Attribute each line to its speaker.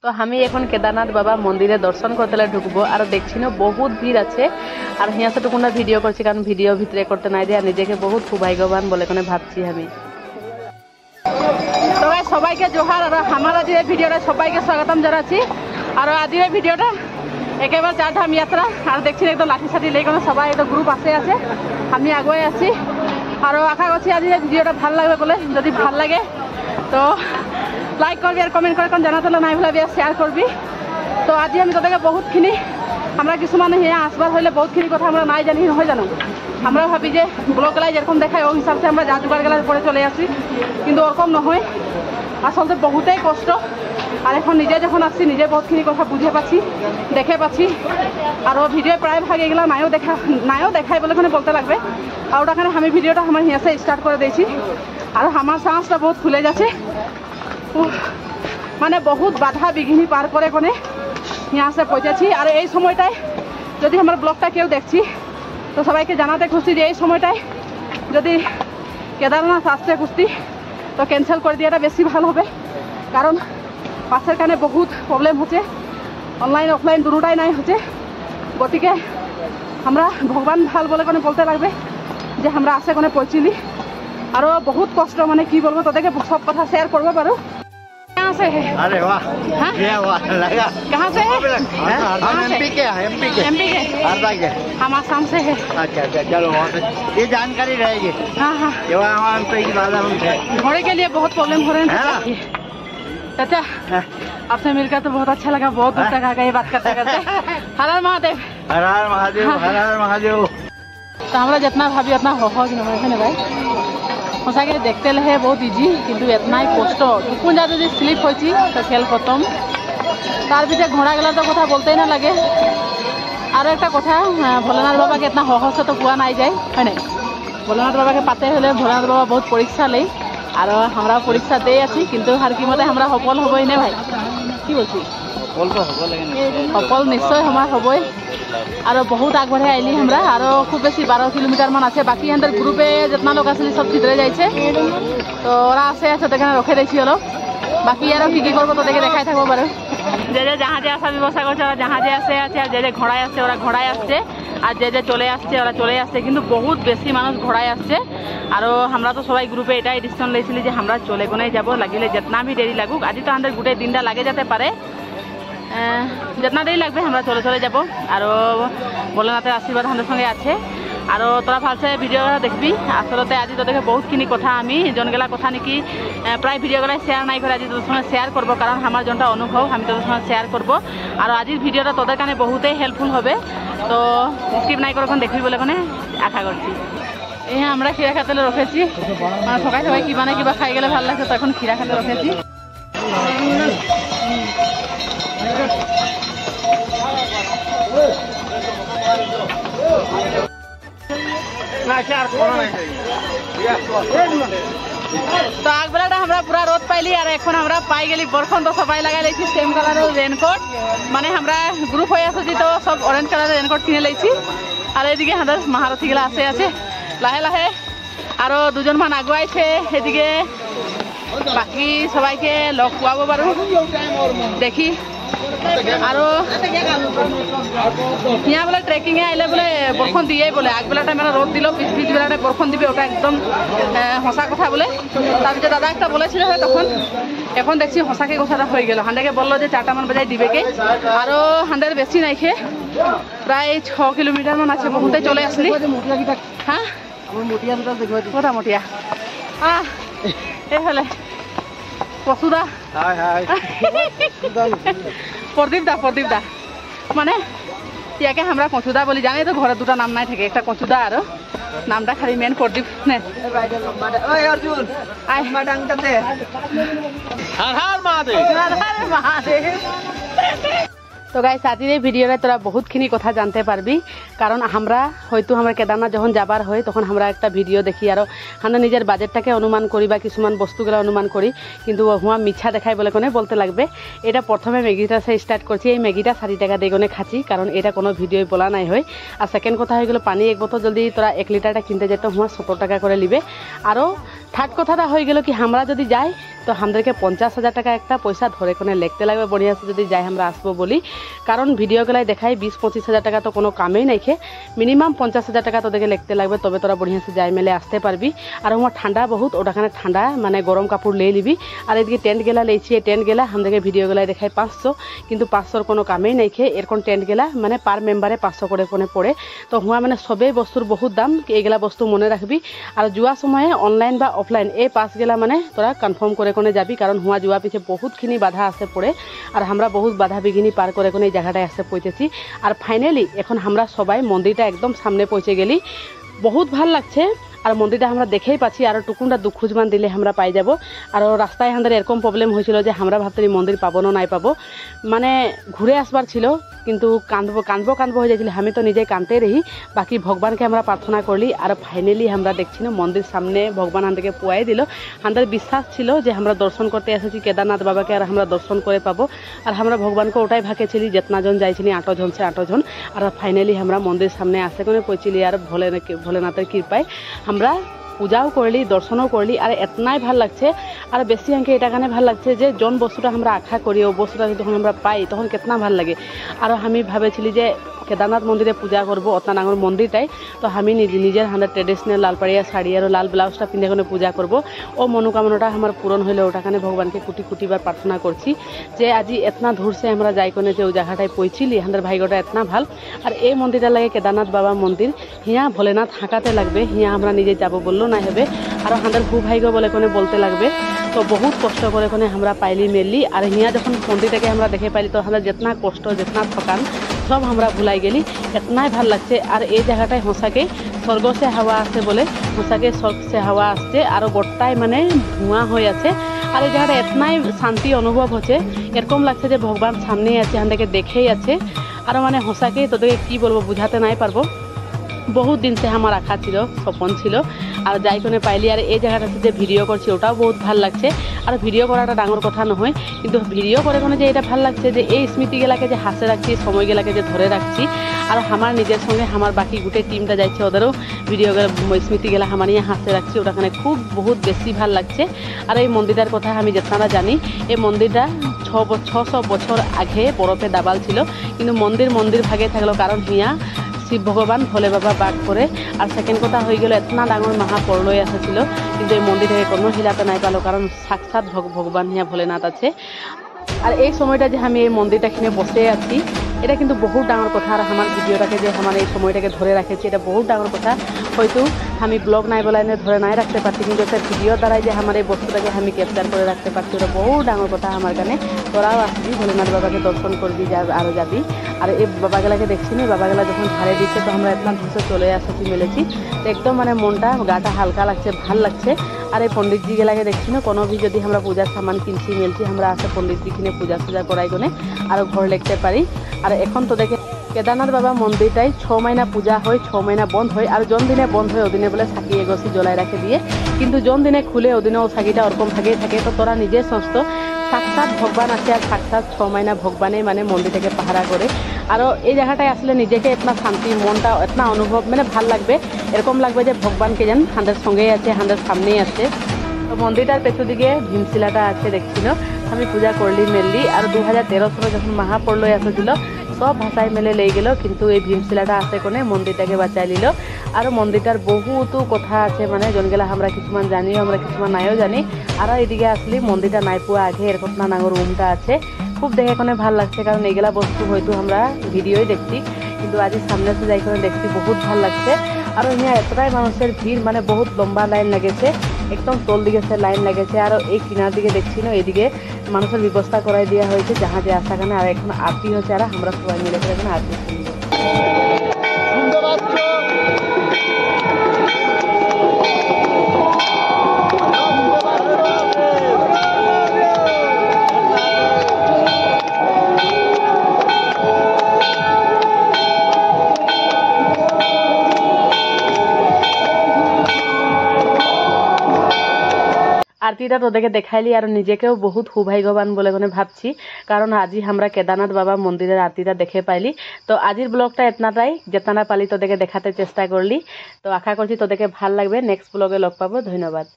Speaker 1: তো আমি এখন কেদারনাথ বাবা মন্দিরে দর্শন করতে ঢুকবো আর দেখছি না বহুত ভিড় আছে আর হিয়াতে টুকুনা ভিডিও করছি কারণ ভিডিও ভিতরে করতে নাই দিয়ে নিজেকে বহুত সৌভাগ্যবান বলে কোনে ভাবছি আমি। তো সবাইকে জোহার আর আমার আজকের ভিডিওটা সবাইকে স্বাগতম জানাচ্ছি। আর আজকের ভিডিওটা একেবারে চারধাম যাত্রা আর দেখছি একদম লাঠি সাঠি লেগে সবাই একটা গ্রুপ আছে আমি আগুয়ে আছি আর আশা করছি আজকের ভিডিওটা ভাল লাগবে বলে। যদি ভাল লাগে তো লাইক করবি আর কমেন্ট করে কোন জানাতে নাই ভাবি আর শেয়ার করবি। তো আজি আমি তোদেরকে বহুতখিনি আমরা কিছুমান হিয়া আসবার হইলে বহুতখিনি কথা আমরা নাই জানি নহয় জানো। আমরা ভাবি যে ব্লগ গেলায় যেরকম দেখায় ওই হিসাবে আমরা যা জোগাড় গেলার পরে চলে আসি, কিন্তু ওরকম নহয়। আসলে বহুতেই কষ্ট আর এখন নিজে যখন আসছি নিজে বহুতখিনি কথা বুঝে পাচ্ছি দেখে পাচ্ছি আর ভিডিও প্রায় ভাগ এগুলো নাইও দেখাই বলে বলতে লাগবে। আর ওটা কারণে আমি ভিডিওটা আমার হিয়াসে স্টার্ট করে দিয়েছি আর আমার সাহসটা বহুত খুলে যাচ্ছে। মানে বহুত বাধা বিঘিনি পার করে কোনে হিয়াসে পৌঁছেছি। আর এই সময়টায় যদি আমার ব্লগটা কেউ দেখছি তো সবাইকে জানাতে খুঁজছি যে এই সময়টায় যদি কেদারনাথ আসতে খুঁজছি তো ক্যান্সেল করে দেওয়াটা বেশি ভালো হবে, কারণ পাশের কারণে বহুত প্রবলেম হচ্ছে, অনলাইন অফলাইন দুটাই নাই হচ্ছে। গতিকে আমরা ভগবান ভাল বলে কোনে বলতে লাগবে যে আমরা আসে কোনে পৌঁছিলি। আরও বহুত কষ্ট মানে কি বলবো তোদেরকে সব কথা শেয়ার করবো পারো। कहाँ से है?
Speaker 2: अरे वाह, लगा।
Speaker 1: कहाँ से है?
Speaker 2: हम एमपी के हरदा के।
Speaker 1: हम आसाम से है।
Speaker 2: अच्छा चलो वहाँ से ये जानकारी रहेगी।
Speaker 1: हाँ हाँ,
Speaker 2: वहाँ पे
Speaker 1: घोड़े के लिए बहुत प्रॉब्लम हो रहे हैं चाचा। आपसे मिलकर तो बहुत अच्छा लगा, बहुत दूर तक आ गए बात करते करते। हर हर महादेव।
Speaker 2: हर हर महादेव, हर हर महादेव।
Speaker 1: तो हमारा जितना भाभी उतना सहज नहीं है भाई, সঁচাকে দেখতে লেহে বহুত ইজি কিন্তু এতনাই কষ্ট। টুকুন যা যদি স্লিপ হয়েছি তো খেল খতম। তার ভিতরে ঘোড়া গেলা তো কথা বলতেই না লাগে। আর একটা কথা, ভোলেনাথ বাবাকে এতনা সহজে তো পোৱা নাই যায়, হয় নাই? ভোলেনাথ বাবাকে পাতে হলে ভোলেনাথ বাবা বহুত পরীক্ষা লেই আর আমরা পরীক্ষা দিয়ে আছি, কিন্তু হার কি মতে আমরা সফল হবই নে ভাই? কি বলছি সফল নিশ্চয় আমার হবই। আর বহুত আগবাঢ়ে আইলি আমরা আর খুব বেশি 12 কিলোমিটার মান আছে। বাকি আমাদের গ্রুপে যেতনা লোক আসলে সব ছিদ্রে যাইছে, তো ওরা আছে সেখানে রখে দিয়েছি হলো। বাকি আরও কি কি করবো তোদেরকে দেখাই থাকবো পারে। যে যে জাহাজে আসার ব্যবস্থা করছে ওরা জাহাজে আছে আর যে যে ঘোড়ায় আসছে ওরা ঘোড়ায় আসছে আর যে যে চলে আসছে ওরা চলে আসছে, কিন্তু বহুত বেশি মানুষ ঘোড়ায় আসছে। আর আমরা তো সবাই গ্রুপে এটাই ডিসিশন লেছিলি যে আমরা চলে কোনে যাব, লাগিলে যেতনা ভি দেরি লাগুক। আজি তো আমাদের গোটে দিনটা লাগে যেতে পারে, যেতনা দেরি লাগবে আমরা চলে চলে যাব। আর ভোলেনাথের আশীর্বাদ আমাদের সঙ্গে আছে। আর তোরা ভালসে ভিডিও দেখবি। আসলতে আজি তোদেরকে বহুতখিনি কথা আমি জনগেলা কথা নাকি প্রায় ভিডিওগুলাই শেয়ার নাই করে আজি তোদের সঙ্গে শেয়ার করবো, কারণ আমার যেটা অনুভব আমি তোদের সঙ্গে শেয়ার করবো। আর আজির ভিডিওটা তোদের কারণে বহুতেই হেল্পফুল হবে, তো স্কিপ নাই করে দেখবি বলে কোনে আশা করছি। এই আমরা খিরা খাতে রখেছি, সবাই সবাই কিবা না কিবা খাই গেলে ভালো লাগছে, তো এখন খিরা খাতে রখেছি। তো আগবেলাটা আমরা পুরা রোদ পাইলি আর এখন আমরা পাই গেলি বরখন। তো সবাই লাগাই লেছি সেম কালারের রেনকোট, মানে আমরা গ্রুপ হয়ে আসছি তো সব অরেঞ্জ কালারের রেনকোট কিনে লেছি। আর এদিকে আমাদের মহারথী গেলা আছে লাহে লাহে আরো দুজন মান আগুয়াইছে। এদিকে বাকি সবাইকে লগ পাবো পারো দেখি। আর হিয়া বলে ট্রেকিংয়ে আইলে বলে বরখন দিয়ে বলে আগবেলাটা মেলা রোদ দিল, পিছ বেলাটা বরখন দিবে, ওটা একদম সঁচা কথা বলে। তারপরে দাদা একটা বলেছিল তখন, এখন দেখছি সঁচাকে কথাটা হয়ে গেল। হান্ডাকে বললো যে 4টা মান বাজায় দিবেকে। আরও হান্ডার বেশি নাইখে, প্রায় 6 কিলোমিটার মান আছে, বহুতে চলে আসলি। হ্যাঁ কোথা মটিয়া এইফালে কচুদা প্রদীপ দা মানে ইয়াকে আমরা কচুদা বলি। জানি তো ঘরে দুটা নাম নাই থাকে, একটা কচুদা আর নামটা খালি মেন প্রদীপ নে। তো গাইস আজির এই ভিডিওরে তোরা বহুতখিনি কথা জানতে পারবি, কারণ আমরা হয়তো আমরা কেদারনাথ যখন যাবার হয় তখন আমরা একটা ভিডিও দেখি আর আমরা নিজের বাজেটটাকে অনুমান করি বা কিছুমান বস্তুগুলো অনুমান করি, কিন্তু হুয়া মিছা দেখাই বলে কোনে বলতে লাগবে। এটা প্রথমে ম্যাগিটা স্টার্ট করছি, এই ম্যাগিটা 40 টাকা দিয়ে কোনে খাচ্ছি, কারণ এটা কোনো ভিডিও বলা নাই হয়। আর সেকেন্ড কথা হয়ে গেল পানি 1 বোতল যদি তোরা 1 লিটারটা কিনতে যেত হুয়া 70 টাকা করে লিবে। আরও ঠাট কথাটা হয়ে গেল কি আমরা যদি যাই তো আমাদেরকে 50,000 টাকা একটা পয়সা ধরে কোনে লিখতে লাগবে বড়িয়া যদি যাই আমরা আসবো বলি কারণ ভিডিও গেলায় দেখাই 20-25,000 টাকা তো কোনো কামেই নাইখে মিনিমাম 50,000 টাকা তোদেরকে লিখতে লাগবে তবে তোরা বড়িয়া যাই মেলে আসতে পারবি আর আমার ঠান্ডা বহুত ওটাখানে ঠান্ডা মানে গরম কাপড় লে নিবি আর এদিকে টেন্ট গেলা লেছি টেন্ট গেলা আমাদেরকে ভিডিও গেলায় দেখাই 500 কিন্তু 500 কোনো কামেই নাইখে এরকম টেন্ট গেলা মানে পার মেম্বারে 500 করে কোনে পড়ে তো হুয়া মানে সবেই বস্তুর বহুত দাম এইগুলা বস্তু মনে রাখবি আর যুয়া সময়ে অনলাইন বা অফলাইন এই পাস গেলা মানে তোরা কনফার্ম করে কোনে যাবি কারণ হুয়া যুয়া পিছে বহুতখিনি বাধা আসে পড়ে আর আমরা বহুত বাধা বিঘিনি পার করে কোনে এই জায়গাটায় আসতে পৌঁছেছি আর ফাইনালি এখন আমরা সবাই মন্দিরটা একদম সামনে পৌঁছে গেলি বহুত ভাল লাগছে আর মন্দিরটা আমরা দেখেই পাচ্ছি আর টুকুনটা দুঃখুজমান দিলে আমরা পাই যাব আর রাস্তায় আমাদের এরকম প্রবলেম হয়েছিল যে আমরা ভাবতে মন্দির পাবো না নাই পাবো মানে ঘুরে আসবার ছিল কিন্তু কাঁদবো হয়ে যাচ্ছিল আমি তো নিজে কাঁদতে রহি বাকি ভগবানকে আমরা প্রার্থনা করলি আর ফাইনালি আমরা দেখছি না মন্দির সামনে ভগবান আমাদেরকে পুয়াই দিল আমাদের বিশ্বাস ছিল যে আমরা দর্শন করতে এসেছি কেদারনাথ বাবাকে আর আমরা দর্শন করে পাবো আর আমরা ভগবানকে ওটাই ভাকেছিলি যেতনাজন যাইছিলি 8 জন সে 8 জন আর ফাইনালি আমরা মন্দির সামনে আসে কোনে পৌঁছিলি আর ভোলেনাথের কৃপায় আমরা পূজাও করলি দর্শনও করলি আর এতনাই ভাল লাগছে আর বেশি আঙ্কে এটা কারণে ভাল লাগছে যে জন বস্তুটা আমরা আশা করি ও বস্তুটা যখন আমরা পাই তখন কেতনা ভাল লাগে আর আমি ভাবেছিলি যে কেদারনাথ মন্দিরে পূজা করবো অতনা ডাঙর মন্দিরটাই তো আমি নিজের হাতে ট্রেডিশনাল লালপাড়িয়া শাড়ি আর লাল ব্লাউজটা পিঁধে কোনে পূজা করবো ও মনোকামনাটা আমার পূরণ হইলে ওটা কারণে ভগবানকে কোটি কোটিবার প্রার্থনা করছি যে আজি এতনা দূরসে আমরা যাই কোনে যে ওই জায়গাটায় পৌঁছিলি আমাদের ভাগ্যটা এতনা ভাল আর এই মন্দিরটা লাগে কেদারনাথ বাবা মন্দির হিয়া ভোলেনাথ হাঁকাতে লাগবে হিয়া আমরা নিজে যাবো বললো না হবে আর আমাদের ভূভাগ্য বলে কোনে বলতে লাগবে তো বহুত কষ্ট করে কোনে আমরা পাইলি মেললি আর হিয়া যখন মন্দিরটাকে আমরা দেখে পাইলি তো আমাদের যেতনা কষ্ট যেতনা থকান সব আমরা ভুলাই গেলি এতনাই ভাল লাগছে আর এই জায়গাটায় হোঁসাকে স্বর্গ সে হাওয়া আছে বলে হোঁসাকে স্বর্গ সে হাওয়া আসছে আর গোটাই মানে ধোঁয়া হয়ে আছে আর এই জায়গাটা এতনাই শান্তি অনুভব হচ্ছে এরকম লাগছে যে ভগবান সামনেই আছে আমাদেরকে দেখেই আছে আর মানে হোঁসাকে তোদেরকে কি বলবো বুঝাতে নাই পারবো বহুত দিন সে আমার আশা ছিল স্বপ্ন ছিল আর যাই কোনে পাইলি আর এই জায়গাটাতে যে ভিডিও করছি ওটাও বহুত ভাল লাগছে আর ভিডিও করাটা ডাঙর কথা নহয় কিন্তু ভিডিও করে কোনে যে এটা ভাল লাগছে যে এই স্মৃতিগুলাকে যে হাসে রাখছি সময়গুলাকে যে ধরে রাখছি আর আমার নিজের সঙ্গে আমার বাকি গোটে টিমটা যাইছে ওদেরও ভিডিও স্মৃতিগুলা আমার নিয়ে হাসে রাখছি ওটাখানে খুব বহুত বেশি ভাল লাগছে আর এই মন্দিরটার কথা আমি যেতনা জানি এই মন্দিরটা 600 বছর আগে বরফে দাবাল ছিল কিন্তু মন্দির ভাগে থাকলো কারণ হিয়া শিব ভগবান ভোলে বাবা বাস করে আর সেকেন্ড কথা হয়ে গেল এতনা ডাঙর মহাপরলয় আসছিল কিন্তু এই মন্দির থেকে কোনো হিলাতে নাই পালো কারণ সাক্ষাৎ ভগবান হিয়া ভোলেনাথ আছে আর এই সময়টা যে আমি এই মন্দিরটা কিনে বসে আছি এটা কিন্তু বহুত ডাঙর কথা আর আমার ভিডিওটাকে যে আমার এই সময়টাকে ধরে রাখেছি এটা বহুত ডাঙর কথা হয়তো আমি ব্লগ নাই বলাই ধরে নাই রাখতে পারছি কিন্তু একটা ভিডিও দ্বারাই যে আমার এই বস্তুটাকে আমি ক্যাপচার করে রাখতে পারছি ওটা বহুত ডাঙর কথা আমার কানে তোরাও আসবি ভোলেনাথ বাবাকে দর্শন করবি আরও যাবি আর এই বাবাগুলাকে দেখছি না বাবাগুলা যখন ঝাড়ে দিচ্ছে তো আমরা এতনা ধুসে চলে আসছি মেলেছি তো একদম মানে মনটা গাটা হালকা লাগছে ভাল লাগছে আর এই পণ্ডিতজি গেলাকে দেখছি না কোনো ভি যদি আমরা পূজার সামান কিনছি মেলছি আমরা আসে পণ্ডিতজি কিনে পূজা করাই কোনে আরও ঘর লিখতে পারি আর এখন তো দেখে কেদারনাথ বাবা মন্দিরটাই 6 মাইনা পূজা হয় 6 মাইনা বন্ধ হয় আর জন দিনে বন্ধ হয় ওদিনে বলে সাকি এগোছি জ্বলাই রাখে দিয়ে কিন্তু জন দিনে খুলে ওদিনে ও সাকিটা ওরকম ভাগেই থাকে তো তোরা নিজে সমস্ত সাক্ষাৎ ভগবান আছে আর সাক্ষাৎ 6 মাইনা ভগবানে মানে মন্দিরটাকে পাহারা করে আর এই জায়গাটায় আসলে নিজেকে এতনা শান্তি মনটা এতনা অনুভব মানে ভাল লাগবে এরকম লাগবে যে ভগবানকে যেন আমাদের সঙ্গেই আছে আমাদের সামনেই আছে তো মন্দিরটার পেছু দিকে ভীমশিলাটা আছে দেখছিল আমি পূজা করলি মেললি আর 2013 সালে যখন মহাপরলয় আসছিল সব ভাষায় মেলে লেগে গেল কিন্তু এই ভীমশিলাটা আছে কোনে মন্দিরটাকে বাঁচাই নিল আর মন্দিরটার বহুতো কথা আছে মানে জনগেলা আমরা কিছুমান জানিও আমরা কিছুমান নাইও জানি আর এদিকে আসলে মন্দিরটা নাই পুয়া আগে এরকম না নাঙর রুমটা আছে খুব দেখে কোনে ভাল লাগছে কারণ এগুলা বস্তু হয়তো আমরা ভিডিওই দেখছি কিন্তু আজ সামনে যাই করে দেখছি বহুত ভাল লাগছে আর ইয়া এতটাই মানুষের ভিড় মানে বহুত লম্বা লাইন লাগেছে একদম তোল দিকে সে লাইন লাগেছে আর এই কিনার দিকে দেখছি না এইদিকে মানুষের ব্যবস্থা করাই দেওয়া হয়েছে জাহাজে আসা কারণে আর এখন আরতি হচ্ছে আর আমরা সবাই মিলে এখন আরতি আরতিটা তোদেরকে দেখাইলি আর নিজেকেও বহুত সৌভাগ্যবান বলে কোনে ভাবছি কারণ আজি আমরা কেদারনাথ বাবা মন্দিরের আরতিটা দেখে পাইলি তো আজির ব্লগটা এতনাটাই যেতনা পালি তোদেরকে দেখাতে চেষ্টা করলি তো আশা করছি তোদেরকে ভাল লাগবে নেক্সট ব্লগে লগ পাবো ধন্যবাদ।